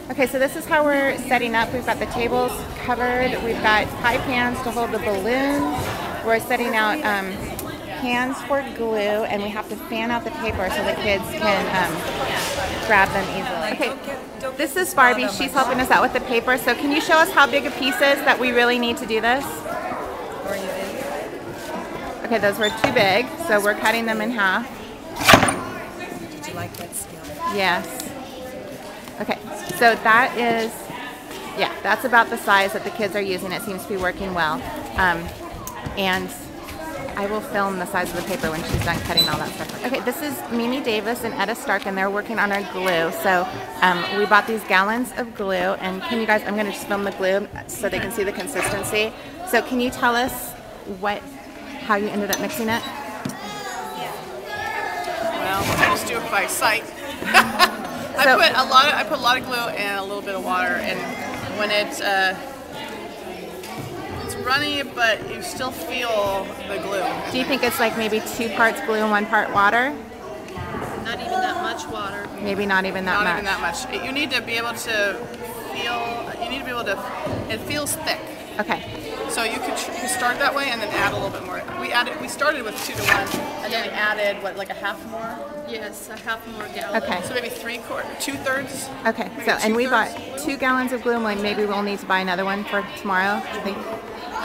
Okay, so this is how we're setting up. We've got the tables covered. We've got pie pans to hold the balloons. We're setting out pans for glue, and we have to fan out the paper so the kids can grab them easily. Okay, this is Barbie. She's helping us out with the paper. So can you show us how big a piece is that we really need to do this? Okay, those were too big, so we're cutting them in half. Did you like that skill? Yes. Okay, so that is, yeah, that's about the size that the kids are using. It seems to be working well. And I will film the size of the paper when she's done cutting all that stuff. Okay, this is Mimi Davis and Etta Stark, and they're working on our glue. So we bought these gallons of glue, and can you guys, I'm going to just film the glue so they can see the consistency. So can you tell us how you ended up mixing it? Well, I just do it by sight. I put a lot of glue and a little bit of water, and when it's runny, but you still feel the glue. Do you think it's like maybe 2 parts glue and 1 part water? Not even that much water. Maybe not even that much. Not even that much. You need to be able to feel. You need to be able to. It feels thick. Okay. So you can start that way and then add a little bit more. We started with 2 to 1, and then we added like a half more. Yes, a half more gallon. Okay. So maybe 2/3. Okay. So and we bought 2 gallons of glue, and maybe we'll need to buy another one for tomorrow. I think.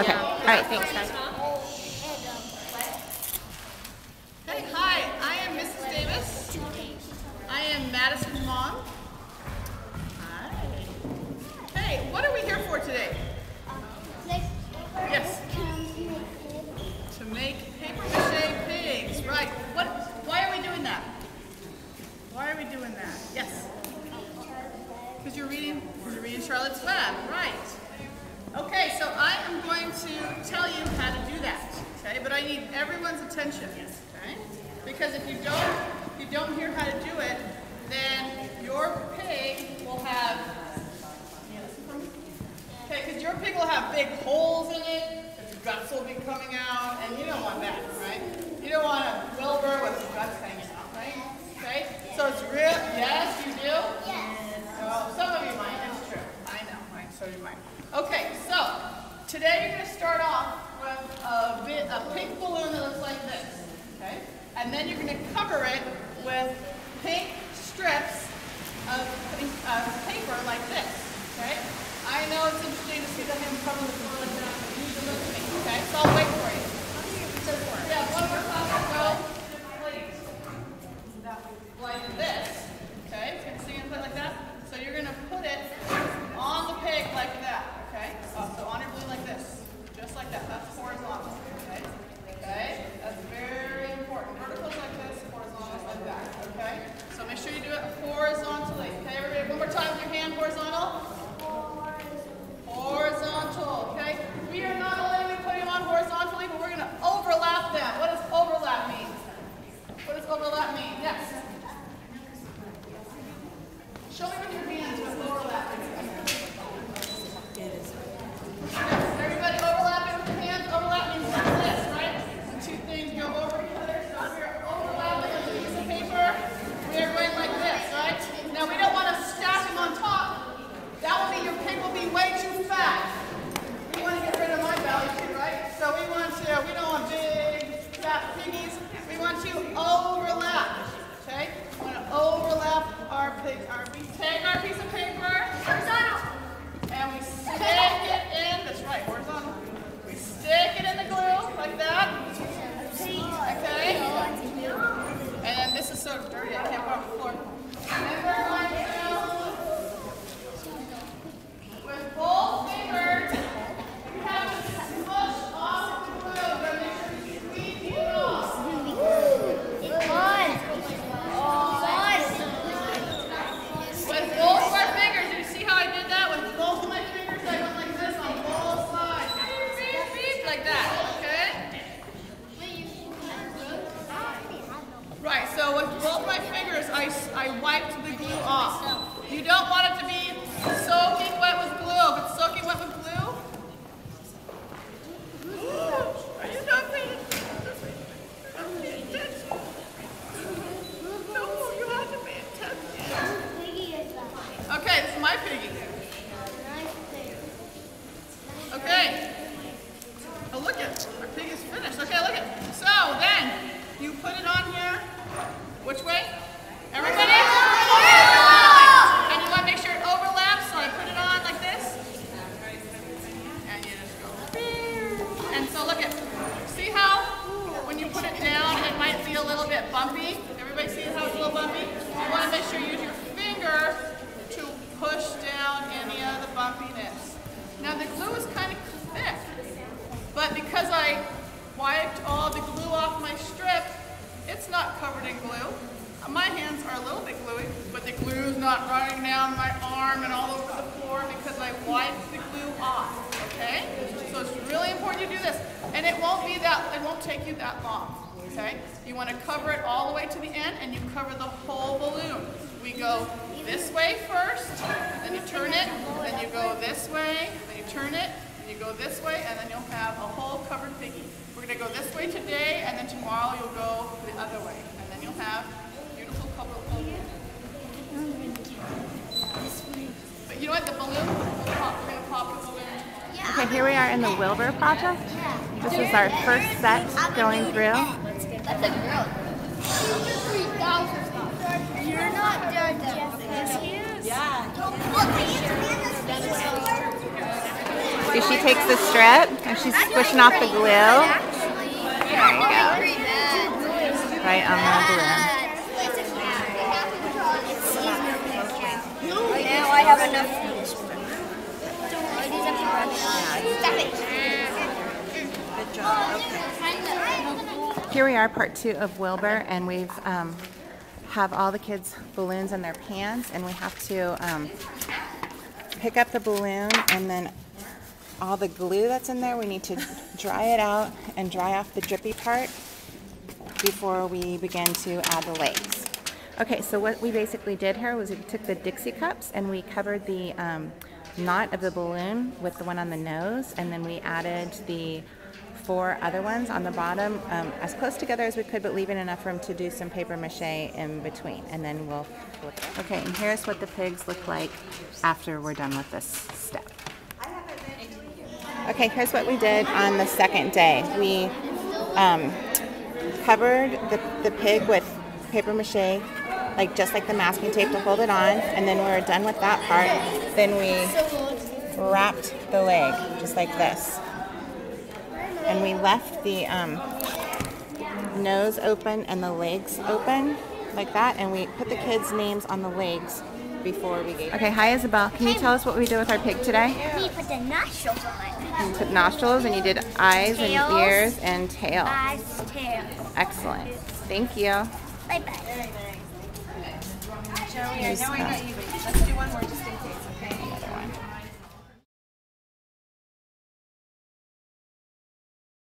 Okay. Yeah. All right. Thanks, guys. Hey, hi. I am Mrs. Davis. I am Madison's mom. Hi. Hey, what are we here for today? Yes. To make paper mache pigs. Right. Why are we doing that? Why are we doing that? Yes. Because you're reading Charlotte's Web. Right. Okay, so I am going to tell you how to do that. Okay, but I need everyone's attention. Okay, because if you don't hear how to do it, then your pig will have. Okay, because your pig will have big holes in it. Its guts will be coming out, and you don't want that, right? You don't want a Wilber with his guts hanging out, right? Okay, so it's real. Yes, you do. Yes. Oh, some of you might. It's true. I know. Right? So you might. Okay, so today you're going to start off with a pink balloon that looks like this, okay? And then you're going to cover it with pink strips of paper like this, okay? I know it's interesting to see the him cover with the balloon like that, but you need to look at me, okay? So I'll wait for you. Yeah, one more time. Go, please. Like this, okay? Can you see it like that? So you're going to put it on the pig like that. Okay, so on your balloon like this, just like that. That's horizontal. Okay, okay, that's very important. Verticals like this, horizontals like that. Okay, so make sure you do it horizontally. Okay, everybody, one more time with your hand horizontal. Horizontal. Okay, we are not only going to be putting them on horizontally, but we're going to overlap them. What does overlap mean? What does overlap mean? Yes. Show me with your hands what overlap means. Everybody overlapping with your hands. Overlap means like this, right? The 2 things go over each other. So if we're overlapping with a piece of paper, we are going like this, right? Now we don't want to stack them on top. That will mean your pig will be way too fat. We want to get rid of my belly too, right? So we don't want big, fat piggies. We want to overlap, okay? We want to overlap our pig. We take our piece of paper, horizontal, and we stick it in, that's right, horizontal. We stick it in the glue, like that. Okay? And then this is so dirty, I can't put it on the floor. And then we're going to, with both fingers, we have to push off the glue. We're going to make sure you squeeze it off. With both of our fingers, did you see how I did that? With both of my fingers, I went like this on both sides. Beep, beep, like that, okay? Right, so with both my fingers, I wiped the glue off. You don't want it to be soaking wet with glue. If it's soaking wet with glue, are you not paying attention? No, you have to pay attention. Okay, this is my Hi, Piggy. Okay. Oh, look it. Our pig is finished. Okay, look it. So then, you put it on here. Which way? Everybody? And you want to make sure it overlaps, so I put it on like this. And you just go. And so look it. See how when you put it down, it might be a little bit bumpy? Everybody see how it's a little bumpy? You want to make sure you use your finger to push down any of the bumpiness. Now the glue is kind of thick, but because I wiped all the glue off my strip, it's not covered in glue. My hands are a little bit gluey, but the glue's not running down my arm and all over the floor because I wiped the glue off, okay? So it's really important you do this. And it won't take you that long, okay? You want to cover it all the way to the end, and you cover the whole balloon. We go this way first, then you turn it, then you go this way, then you turn it, and you go this way, and then you'll have a whole covered piggy. We're going to go this way today, and then tomorrow you'll go the other way, and then you'll have beautiful covered balloon. But you know what? The balloon, we're going to pop the balloon. Okay, here we are in the Wilber project. This is our first set going through. That's a girl. 3,000. You're not done yet. Yes, he is. Yeah. So she takes the strip and she's squishing off the glue. There you go. Right on the balloon. Now I have enough. Good job. Okay. Here we are, part 2 of Wilber, and we've have all the kids' balloons in their pans, and we have to pick up the balloon, and then all the glue that's in there, we need to dry it out and dry off the drippy part before we begin to add the legs. Okay, so what we basically did here was we took the Dixie cups and we covered the knot of the balloon with the one on the nose, and then we added the 4 other ones on the bottom as close together as we could, but leaving enough room to do some paper mache in between, and then we'll flip it. Okay, and here's what the pigs look like after we're done with this step. Okay, here's what we did on the second day. We covered the pig with paper mache, just like the masking tape to hold it on, and then when we were done with that part, then we wrapped the leg just like this. And we left the nose open and the legs open like that, and we put the kids' names on the legs before we gave. Okay, hi Isabel. Can you tell us what we did with our pig today? We put the nostrils on. You put nostrils, and you did eyes and ears and tail. Eyes, tail. Excellent. Thank you. Bye bye. Now I got you. Let's do one more just in case.